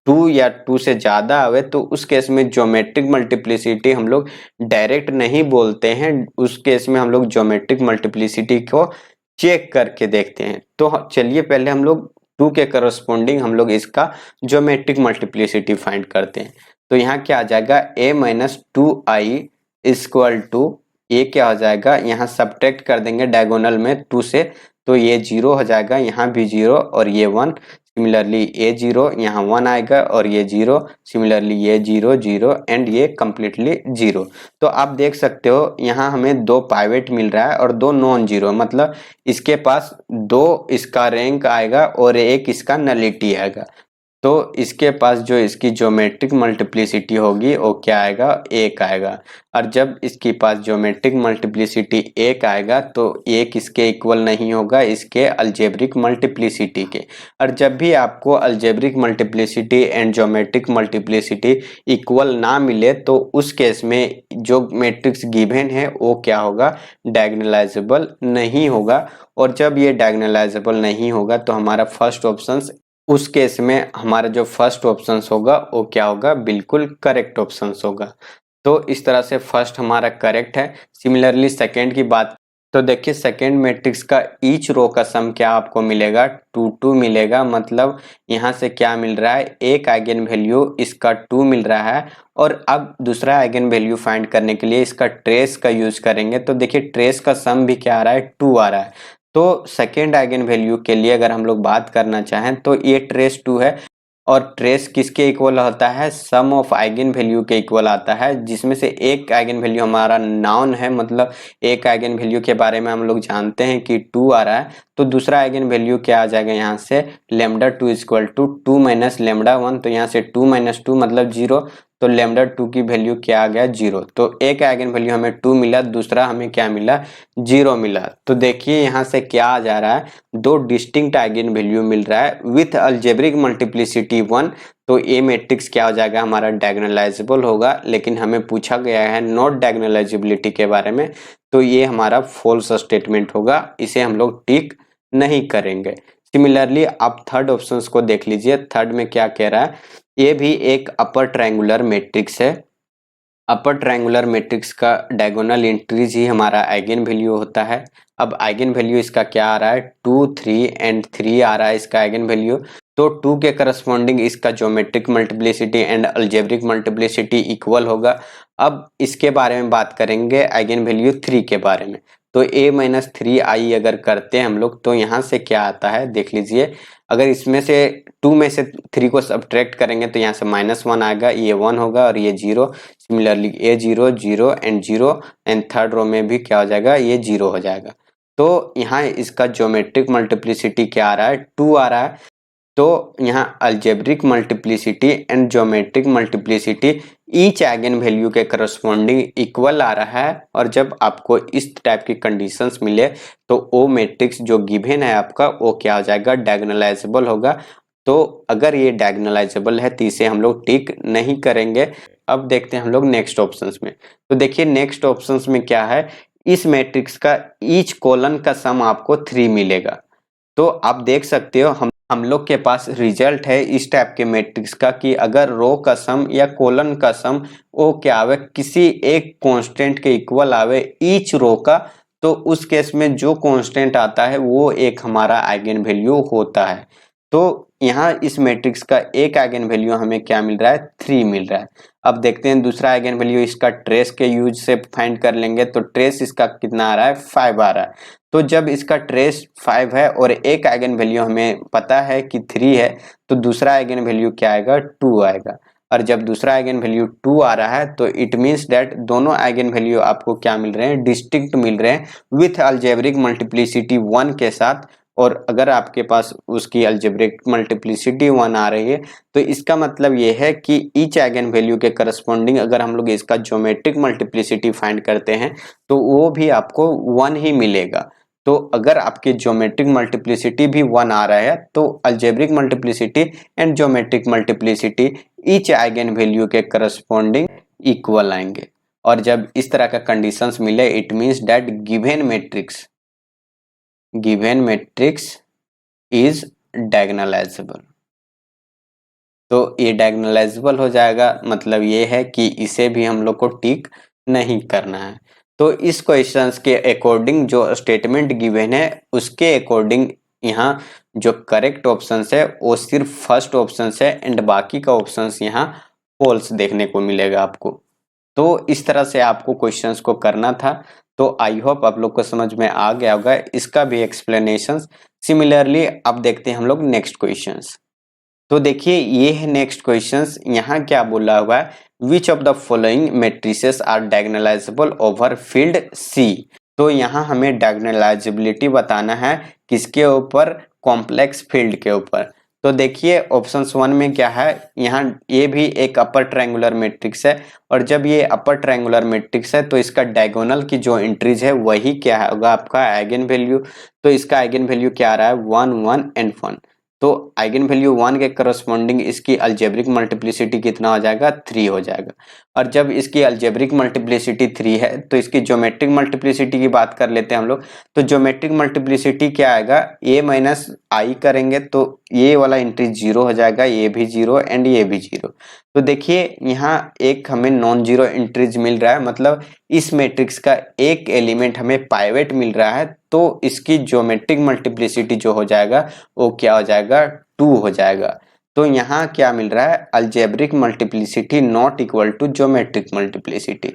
2 या 2 से ज़्यादा आवे तो उस केस में ज्योमेट्रिक मल्टीप्लिसिटी हम लोग डायरेक्ट नहीं बोलते हैं, उस केस में हम लोग ज्योमेट्रिक मल्टीप्लिसिटी को चेक करके देखते हैं। तो चलिए पहले हम लोग 2 के करस्पॉन्डिंग हम लोग इसका ज्योमेट्रिक मल्टीप्लिसिटी फाइंड करते हैं। तो यहाँ क्या आ जाएगा, a - 2i इक्वल टू ये क्या हो जाएगा, यहाँ सब्ट्रैक्ट कर देंगे डायगोनल में 2 से, तो ये 0 हो जाएगा, यहाँ भी 0 और ये 1। सिमिलरली ये 0, यहाँ 1 आएगा और ये 0। सिमिलरली ये 0 0 एंड ये कंप्लीटली 0। तो आप देख सकते हो यहाँ हमें 2 पाइवेट मिल रहा है और 2 नॉन जीरो, मतलब इसके पास 2 इसका रैंक आएगा और 1 इसका नलिटी आएगा। तो इसके पास जो इसकी ज्योमेट्रिक मल्टीप्लिसिटी होगी वो क्या आएगा, 1 आएगा। और जब इसके पास ज्योमेट्रिक मल्टीप्लिसिटी 1 आएगा तो 1 इसके इक्वल नहीं होगा इसके अलजेब्रिक मल्टीप्लिसिटी के। और जब भी आपको algebraic multiplicity and geometric multiplicity equal ना मिले तो उस केस में जो मैट्रिक्स गिवन है वो क्या होगा, डायगोनलाइजेबल नहीं होगा। और जब ये डायगोनलाइजेबल नहीं होगा तो हमारा फर्स्ट ऑप्शन, उस केस में हमारा जो फर्स्ट ऑप्शन होगा वो क्या होगा, बिल्कुल करेक्ट ऑप्शन होगा। तो इस तरह से फर्स्ट हमारा करेक्ट है। सिमिलरली सेकंड की बात, तो देखिए सेकंड मैट्रिक्स का ईच रो का सम क्या आपको मिलेगा, 2 2 मिलेगा। मतलब यहाँ से क्या मिल रहा है, एक आइगन वैल्यू इसका 2 मिल रहा है। और अब दूसरा आइगन वैल्यू फाइंड करने के लिए इसका ट्रेस का यूज करेंगे। तो देखिए ट्रेस का सम भी क्या आ रहा है, 2 आ रहा है। तो सेकेंड आइगन वैल्यू के लिए अगर हम लोग बात करना चाहें तो ये ट्रेस 2 है। और ट्रेस किसके इक्वल होता है, सम ऑफ आइगन वैल्यू के इक्वल आता है, जिसमें से एक आइगन वैल्यू हमारा नाउन है, मतलब एक आइगन वैल्यू के बारे में हम लोग जानते हैं कि 2 आ रहा है। तो दूसरा आइगन वैल्यू क्या आ जाएगा यहाँ से, lambda 2 equal to 2 minus lambda 1। तो यहाँ से 2 माइनस 2 मतलब 0। तो लेमडा 2 की वैल्यू क्या आ गया, 0। तो एक आइगन वैल्यू हमें 2 मिला, दूसरा हमें क्या मिला, 0 मिला। तो देखिए यहाँ से क्या आ जा रहा है, 2 डिस्टिंक्ट आइगन वैल्यू मिल रहा है विथ अलजेब्रिक मल्टीप्लिसिटी 1। तो ये मैट्रिक्स क्या हो जाएगा, हमारा डायगोनलाइजेबल होगा। लेकिन हमें पूछा गया है नॉट डायगोनलाइजेबिलिटी के बारे में, तो ये हमारा फॉल्स स्टेटमेंट होगा, इसे हम लोग टिक नहीं करेंगे। सिमिलरली आप थर्ड ऑप्शन को देख लीजिए। थर्ड में क्या कह रहा है, ये भी एक अपर ट्रायंगुलर मैट्रिक्स है। अपर ट्रायंगुलर मैट्रिक्स का डायगोनल एंट्रीज ही हमारा आइगन वैल्यू होता है। अब आइगन वैल्यू इसका क्या आ रहा है, 2 3 एंड 3 आ रहा है इसका आइगन वैल्यू। तो 2 के करस्पॉन्डिंग इसका geometric multiplicity and algebraic multiplicity equal होगा। अब इसके बारे में बात करेंगे आइगन वैल्यू 3 के बारे में। तो a माइनस 3i अगर करते हैं हम लोग तो यहाँ से क्या आता है देख लीजिए। अगर इसमें से 2 में से 3 को सब्ट्रैक्ट करेंगे तो यहाँ से -1 आएगा, ये 1 होगा और ये 0। Similarly a 0 0 and 0 and third row में भी क्या हो जाएगा, ये 0 हो जाएगा। तो यहाँ इसका ज्योमेट्रिक मल्टीप्लिसिटी क्या आ रहा है, 2 आ रहा है। तो यहाँ algebraic multiplicity and geometric multiplicity each eigen value के करस्पॉन्डिंग इक्वल आ रहा है। और जब आपको इस टाइप की कंडीशंस मिले तो वो मैट्रिक्स जो गिवन है आपका वो क्या हो जाएगा, डायगोनलाइजेबल होगा। तो अगर ये डायगोनलाइजेबल है तो इसे हम लोग टिक नहीं करेंगे। अब देखते हैं हम लोग नेक्स्ट ऑप्शंस में। तो देखिए नेक्स्ट ऑप्शंस में क्या है, इस मैट्रिक्स का ईच कॉलन का सम आपको 3 मिलेगा। तो आप देख सकते हो हम लोग के पास रिजल्ट है इस टाइप के मैट्रिक्स का कि अगर रो का सम या कॉलन का सम वो क्या आवे, किसी एक कांस्टेंट के इक्वल आवे ईच रो का, तो उस केस में जो कांस्टेंट आता है वो एक हमारा आइगन वैल्यू होता है। तो यहाँ इस मैट्रिक्स का एक आइगन वैल्यू हमें क्या मिल रहा है, 3 मिल रहा है। अब देखते हैं दूसरा आइगन वैल्यू, इसका ट्रेस के यूज से फाइंड कर लेंगे। तो ट्रेस इसका कितना आ रहा है, 5 आ रहा है। तो जब इसका ट्रेस 5 है और एक आइगन वैल्यू हमें पता है कि 3 है, तो दूसरा आइगन वैल्यू क्या आएगा, 2 आएगा। और जब दूसरा आइगन वैल्यू 2 आ रहा है तो इट मीन्स दैट दोनों आइगन वैल्यू आपको क्या मिल रहे हैं, डिस्टिंक्ट मिल रहे हैं विथ अलजेब्रिक मल्टीप्लिसिटी 1 के साथ। और अगर आपके पास उसकी अलजेब्रिक मल्टीप्लिसिटी 1 आ रही है तो इसका मतलब ये है कि ईच आइगन वैल्यू के करस्पॉन्डिंग अगर हम लोग इसका ज्योमेट्रिक मल्टीप्लिसिटी फाइंड करते हैं तो वो भी आपको 1 ही मिलेगा। तो अगर आपकी ज्योमेट्रिक मल्टीप्लिसिटी भी 1 आ रहा है तो algebraic multiplicity and geometric multiplicity each eigen value के करस्पॉन्डिंग इक्वल आएंगे। और जब इस तरह का कंडीशंस मिले it means that given matrix is diagonalisable. तो ये डायगोनलाइजेबल हो जाएगा, मतलब ये है कि इसे भी हम लोग को टिक नहीं करना है। तो इस क्वेश्चंस के अकॉर्डिंग जो स्टेटमेंट गिवन है उसके अकॉर्डिंग यहाँ जो करेक्ट ऑप्शन है वो सिर्फ फर्स्ट ऑप्शन है एंड बाकी का ऑप्शन यहाँ फॉल्स देखने को मिलेगा आपको। तो इस तरह से आपको क्वेश्चंस को करना था। तो आई होप आप लोग को समझ में आ गया होगा इसका भी एक्सप्लेनेशन। सिमिलरली अब देखते हैं हम लोग नेक्स्ट क्वेश्चंस। तो देखिए ये है नेक्स्ट क्वेश्चंस। यहाँ क्या बोला हुआ है, which of the following matrices are diagonalizable over field C. तो यहाँ हमें डायगोनलाइजेबिलिटी बताना है किसके ऊपर, कॉम्प्लेक्स फील्ड के ऊपर। तो देखिए ऑप्शंस 1 में क्या है, यहाँ ये भी एक अपर ट्रायंगुलर मैट्रिक्स है, और जब ये अपर ट्रायंगुलर मैट्रिक्स है तो इसका डायगोनल की जो एंट्रीज है वही क्या होगा, आपका आइगन वैल्यू। तो इसका आइगन वैल्यू क्या आ रहा है, 1 1 एंड 1। तो आइगन वैल्यू 1 के करस्पॉन्डिंग इसकी अलजेब्रिक मल्टीप्लिसिटी कितना हो जाएगा, 3 हो जाएगा। और जब इसकी अलजेब्रिक मल्टीप्लिसिटी 3 है तो इसकी ज्योमेट्रिक मल्टीप्लिसिटी की बात कर लेते हैं हम लोग। तो ज्योमेट्रिक मल्टीप्लिसिटी क्या आएगा, a माइनस आई करेंगे तो ये वाला एंट्री 0 हो जाएगा, ये भी 0 एंड ये भी 0। तो देखिए यहाँ एक हमें नॉन जीरो एंट्रीज मिल रहा है, मतलब इस मैट्रिक्स का एक एलिमेंट हमें पाइवेट मिल रहा है, तो इसकी ज्योमेट्रिक मल्टीप्लिसिटी जो हो जाएगा वो क्या हो जाएगा, 2 हो जाएगा। तो यहाँ क्या मिल रहा है, algebraic multiplicity not equal to geometric multiplicity.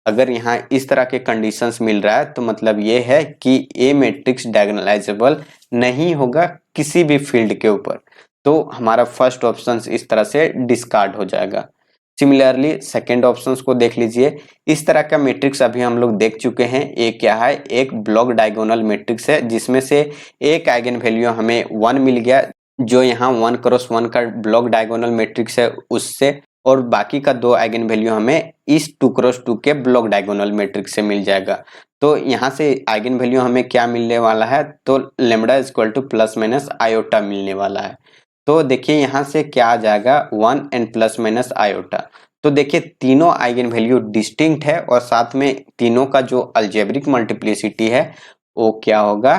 अगर यहाँ इस तरह के कंडीशंस मिल रहा है तो मतलब ये है कि ए मैट्रिक्स डायगोनलाइजेबल नहीं होगा किसी भी फील्ड के ऊपर। तो हमारा फर्स्ट ऑप्शन इस तरह से डिस्कार्ड हो जाएगा। सिमिलरली सेकेंड ऑप्शन को देख लीजिए। इस तरह का मैट्रिक्स अभी हम लोग देख चुके हैं। एक क्या है, एक ब्लॉक डायगोनल मैट्रिक्स है जिसमें से एक आइगन वैल्यू हमें 1 मिल गया, जो यहाँ 1 क्रॉस 1 का ब्लॉक डायगोनल मैट्रिक्स है उससे, और बाकी का 2 आइगन वैल्यू हमें इस 2 क्रॉस 2 के ब्लॉक डायगोनल मैट्रिक्स से मिल जाएगा। तो यहाँ से आइगन वैल्यू हमें क्या मिलने वाला है, तो lambda equal two plus minus iota मिलने वाला है। तो देखिए यहाँ से क्या आ जाएगा, 1 एंड प्लस माइनस आयोटा। तो देखिए तीनों आइगन वैल्यू डिस्टिंक्ट है और साथ में तीनों का जो अलजेब्रिक मल्टीप्लिसिटी है वो क्या होगा,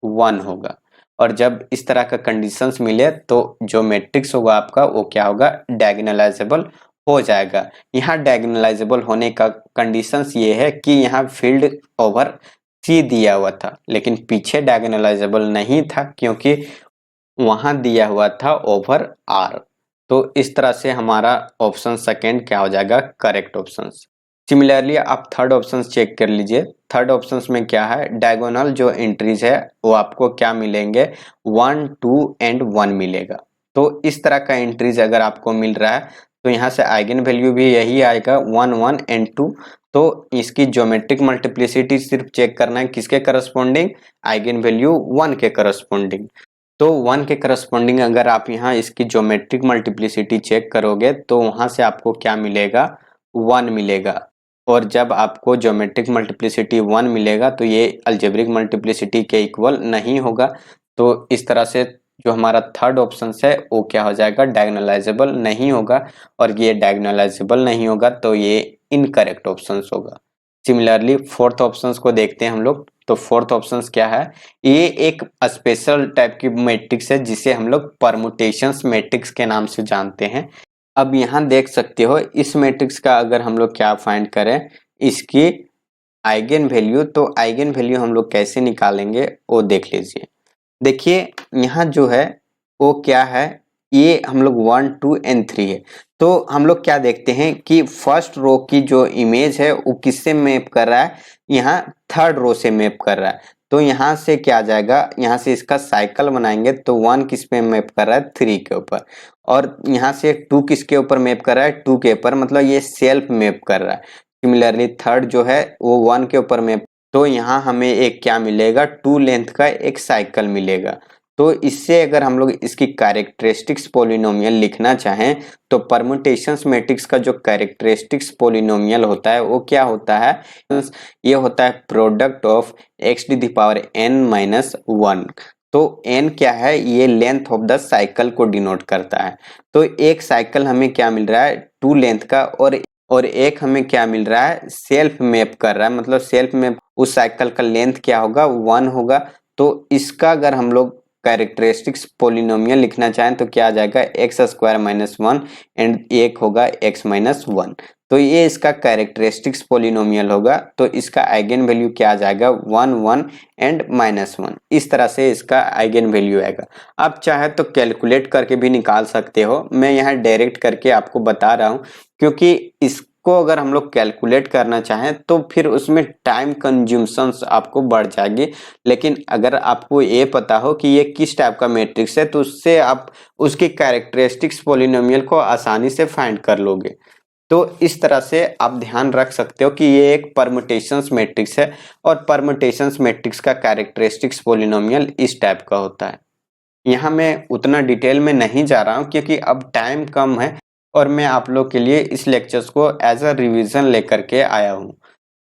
1 होगा। और जब इस तरह का कंडीशंस मिले तो जो मैट्रिक्स होगा आपका वो क्या होगा, डायगोनलाइजेबल हो जाएगा। यहाँ डायगोनलाइजेबल होने का कंडीशंस ये है कि यहाँ फील्ड ओवर सी दिया हुआ था, लेकिन पीछे डायगोनलाइजेबल नहीं था क्योंकि वहां दिया हुआ था ओवर आर। तो इस तरह से हमारा ऑप्शन सेकेंड क्या हो जाएगा, करेक्ट ऑप्शन। सिमिलरली आप थर्ड ऑप्शन चेक कर लीजिए। थर्ड ऑप्शन में क्या है, डायगोनल जो एंट्रीज है वो आपको क्या मिलेंगे, 1 2 एंड 1 मिलेगा। तो इस तरह का एंट्रीज अगर आपको मिल रहा है तो यहाँ से आइगन वैल्यू भी यही आएगा, 1 1 एंड 2। तो इसकी ज्योमेट्रिक मल्टीप्लिसिटी सिर्फ चेक करना है किसके करस्पॉन्डिंग, आइगन वैल्यू 1 के करस्पॉन्डिंग। तो 1 के करस्पॉन्डिंग अगर आप यहाँ इसकी ज्योमेट्रिक मल्टीप्लिसिटी चेक करोगे तो वहां से आपको क्या मिलेगा, 1 मिलेगा। और जब आपको ज्योमेट्रिक मल्टीप्लिसिटी 1 मिलेगा तो ये अलजेब्रिक मल्टीप्लिसिटी के इक्वल नहीं होगा। तो इस तरह से जो हमारा थर्ड ऑप्शन है वो क्या हो जाएगा, डायगोनलाइजेबल नहीं होगा। और ये डायगोनलाइजेबल नहीं होगा तो ये इनकरेक्ट ऑप्शन होगा। सिमिलरली फोर्थ ऑप्शन को देखते हैं हम लोग। तो फोर्थ ऑप्शन क्या है, ये एक स्पेशल टाइप की मैट्रिक्स है जिसे हम लोग परमुटेशंस मैट्रिक्स के नाम से जानते हैं। अब यहाँ देख सकते हो इस मैट्रिक्स का अगर हम लोग क्या फाइंड करें, इसकी आइगन वैल्यू, तो आइगन वैल्यू हम लोग कैसे निकालेंगे वो देख लीजिए। देखिए यहाँ जो है वो क्या है, ये हम लोग 1 2 एंड 3 है। तो हम लोग क्या देखते हैं कि फर्स्ट रो की जो इमेज है वो किससे मैप कर रहा है, यहाँ थर्ड रो से मैप कर रहा है। तो यहाँ से क्या आ जाएगा, यहाँ से इसका साइकिल बनाएंगे तो 1 किस पे मैप कर रहा है, 3 के ऊपर। और यहाँ से 2 किसके ऊपर मैप कर रहा है, 2 के ऊपर, मतलब ये सेल्फ मैप कर रहा है। सिमिलरली थर्ड जो है वो 1 के ऊपर मैप। तो यहाँ हमें एक क्या मिलेगा, 2 लेंथ का एक साइकिल मिलेगा। तो इससे अगर हम लोग इसकी कैरेक्टरिस्टिक्स पॉलिनोमियल लिखना चाहें तो परम्यूटेशंस मैट्रिक्स का जो कैरेक्टरिस्टिक्स पॉलिनोमियल होता है वो क्या होता है, ये होता है product of x to the power n minus 1। तो n क्या है, ये लेंथ ऑफ द साइकिल को डिनोट करता है। तो एक साइकिल हमें क्या मिल रहा है, 2 लेंथ का, और एक हमें क्या मिल रहा है, सेल्फ मैप कर रहा है, मतलब सेल्फ मैप उस साइकिल का लेंथ क्या होगा, 1 होगा। तो इसका अगर हम लोग कैरेक्टरिस्टिक्स पोलिनोमियल लिखना चाहें तो क्या आ जाएगा, एक्स स्क्वायर माइनस 1 एंड एक होगा x माइनस 1। तो ये इसका कैरेक्टरिस्टिक्स पोलिनोमियल होगा। तो इसका आइगन वैल्यू क्या आ जाएगा, 1 1 एंड माइनस 1। इस तरह से इसका आइगन वैल्यू आएगा। आप चाहे तो कैलकुलेट करके भी निकाल सकते हो, मैं यहाँ डायरेक्ट करके आपको बता रहा हूँ क्योंकि इस को अगर हम लोग कैलकुलेट करना चाहें तो फिर उसमें टाइम कंज्यूम्शंस आपको बढ़ जाएगी। लेकिन अगर आपको ये पता हो कि ये किस टाइप का मैट्रिक्स है तो उससे आप उसकी कैरेक्टरिस्टिक्स पॉलिनोमियल को आसानी से फाइंड कर लोगे। तो इस तरह से आप ध्यान रख सकते हो कि ये एक परमुटेशंस मैट्रिक्स है और परमुटेशंस मैट्रिक्स का कैरेक्टरिस्टिक्स पॉलिनोमियल इस टाइप का होता है। यहाँ मैं उतना डिटेल में नहीं जा रहा हूँ क्योंकि अब टाइम कम है और मैं आप लोग के लिए इस लेक्चर्स को एज अ रिवीजन लेकर के आया हूँ।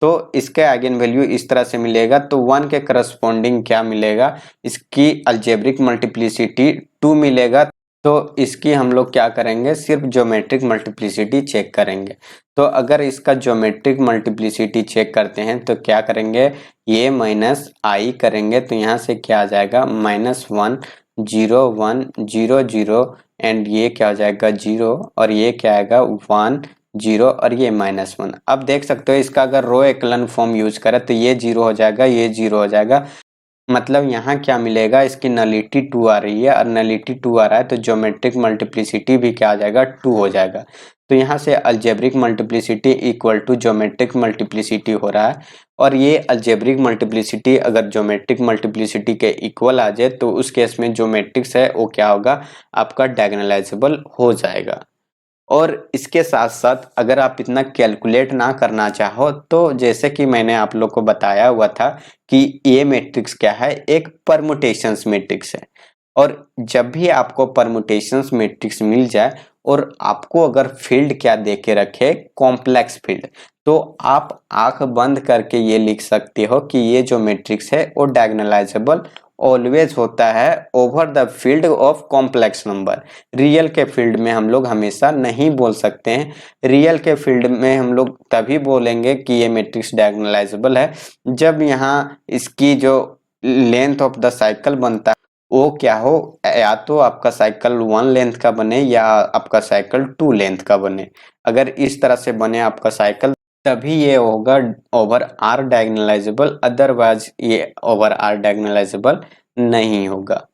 तो इसके आइगन वैल्यू इस तरह से मिलेगा, तो 1 के करस्पॉन्डिंग क्या मिलेगा, इसकी अलजेब्रिक मल्टीप्लिसिटी 2 मिलेगा। तो इसकी हम लोग क्या करेंगे, सिर्फ ज्योमेट्रिक मल्टीप्लिसिटी चेक करेंगे। तो अगर इसका ज्योमेट्रिक मल्टीप्लिसिटी चेक करते हैं तो क्या करेंगे, ये माइनस आई करेंगे तो यहाँ से क्या आ जाएगा -1 0 1 0 0 एंड ये क्या हो जाएगा 0 और ये क्या आएगा 1 0 और ये -1। अब देख सकते हो इसका अगर रो एक्लन फॉर्म यूज करें तो ये 0 हो जाएगा, ये 0 हो जाएगा। मतलब यहाँ क्या मिलेगा, इसकी नलिटी 2 आ रही है और नलिटी 2 आ रहा है तो ज्योमेट्रिक मल्टीप्लिसिटी भी क्या आ जाएगा 2 हो जाएगा। तो यहाँ से algebraic multiplicity equal to geometric multiplicity हो रहा है और ये अलजेब्रिक मल्टीप्लिसिटी अगर ज्योमेट्रिक मल्टीप्लिसिटी के इक्वल आ जाए तो उस केस में जो मैट्रिक्स है वो क्या होगा, आपका डायगोनलाइजेबल हो जाएगा। और इसके साथ साथ अगर आप इतना कैलकुलेट ना करना चाहो तो जैसे कि मैंने आप लोग को बताया हुआ था कि ये मैट्रिक्स क्या है, एक परमुटेशंस मैट्रिक्स है। और जब भी आपको परमुटेशंस मैट्रिक्स मिल जाए और आपको अगर फील्ड क्या दे के रखे, कॉम्प्लेक्स फील्ड, तो आप आंख बंद करके ये लिख सकते हो कि ये जो मैट्रिक्स है वो डायगोनलाइजेबल ऑलवेज होता है over the field of complex number. Real के फील्ड में हम लोग हमेशा नहीं बोल सकते हैं। रियल के फील्ड में हम लोग तभी बोलेंगे कि ये मैट्रिक्स डायगोनलाइजेबल है जब यहाँ इसकी जो लेंथ ऑफ द साइकिल बनता है वो क्या हो, या तो आपका साइकिल 1 लेंथ का बने या आपका साइकिल 2 लेंथ का बने। अगर इस तरह से बने आपका साइकिल तभी ये होगा ओवर आर डायगोनलाइजेबल, अदरवाइज ये ओवर आर डायगोनलाइजेबल नहीं होगा।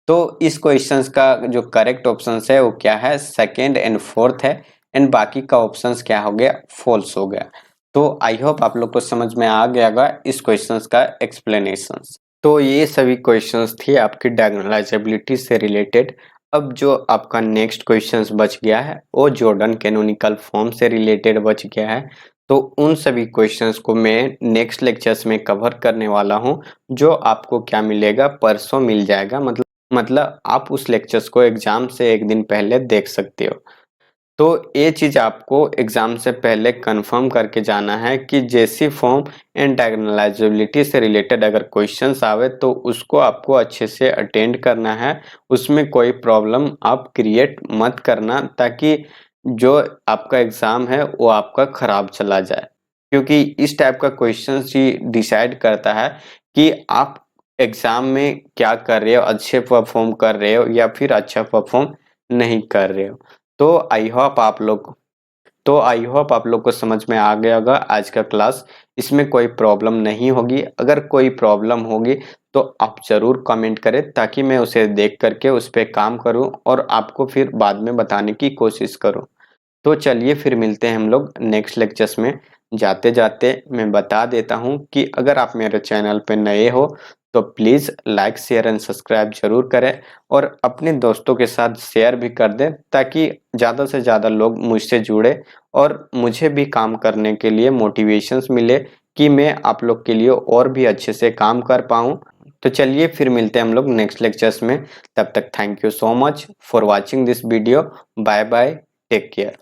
तो इस क्वेश्चंस का जो करेक्ट ऑप्शन है वो क्या है, सेकेंड एंड फोर्थ है एंड बाकी का ऑप्शंस क्या हो गया, फॉल्स हो गया। तो आई होप आप लोग को समझ में आ गया होगा इस क्वेश्चंस का एक्सप्लेनेशन। तो ये सभी क्वेश्चंस थे आपकी डायगोनलाइजेबिलिटी से रिलेटेड। अब जो आपका नेक्स्ट क्वेश्चंस बच गया है वो जॉर्डन कैनोनिकल फॉर्म से रिलेटेड बच गया है। तो उन सभी क्वेश्चंस को मैं नेक्स्ट लेक्चर्स में कवर करने वाला हूं, जो आपको क्या मिलेगा, परसों मिल जाएगा। मतलब आप उस लेक्चर्स को एग्जाम से एक दिन पहले देख सकते हो। तो ये चीज आपको एग्जाम से पहले कंफर्म करके जाना है कि जैसी फॉर्म एंड डायगोनलाइजेबिलिटी से रिलेटेड अगर क्वेश्चंस आवे तो उसको आपको अच्छे से अटेंड करना है, उसमें कोई प्रॉब्लम आप क्रिएट मत करना ताकि जो आपका एग्जाम है वो आपका खराब चला जाए। क्योंकि इस टाइप का क्वेश्चन ही डिसाइड करता है कि आप एग्जाम में क्या कर रहे हो, अच्छे परफॉर्म कर रहे हो या फिर अच्छा परफॉर्म नहीं कर रहे हो। तो आई होप आप लोग को समझ में आ गया होगा आज का क्लास। इसमें कोई प्रॉब्लम नहीं होगी, अगर कोई प्रॉब्लम होगी तो आप जरूर कमेंट करें ताकि मैं उसे देख करके उस पर काम करूं और आपको फिर बाद में बताने की कोशिश करूं। तो चलिए फिर मिलते हैं हम लोग नेक्स्ट लेक्चर्स में। जाते जाते मैं बता देता हूं कि अगर आप मेरे चैनल पे नए हो तो please like share and subscribe जरूर करें और अपने दोस्तों के साथ शेयर भी कर दें ताकि ज़्यादा से ज़्यादा लोग मुझसे जुड़े और मुझे भी काम करने के लिए मोटिवेशंस मिले कि मैं आप लोग के लिए और भी अच्छे से काम कर पाऊँ। तो चलिए फिर मिलते हैं हम लोग नेक्स्ट लेक्चर्स में। तब तक thank you so much for watching this video. Bye bye, take care.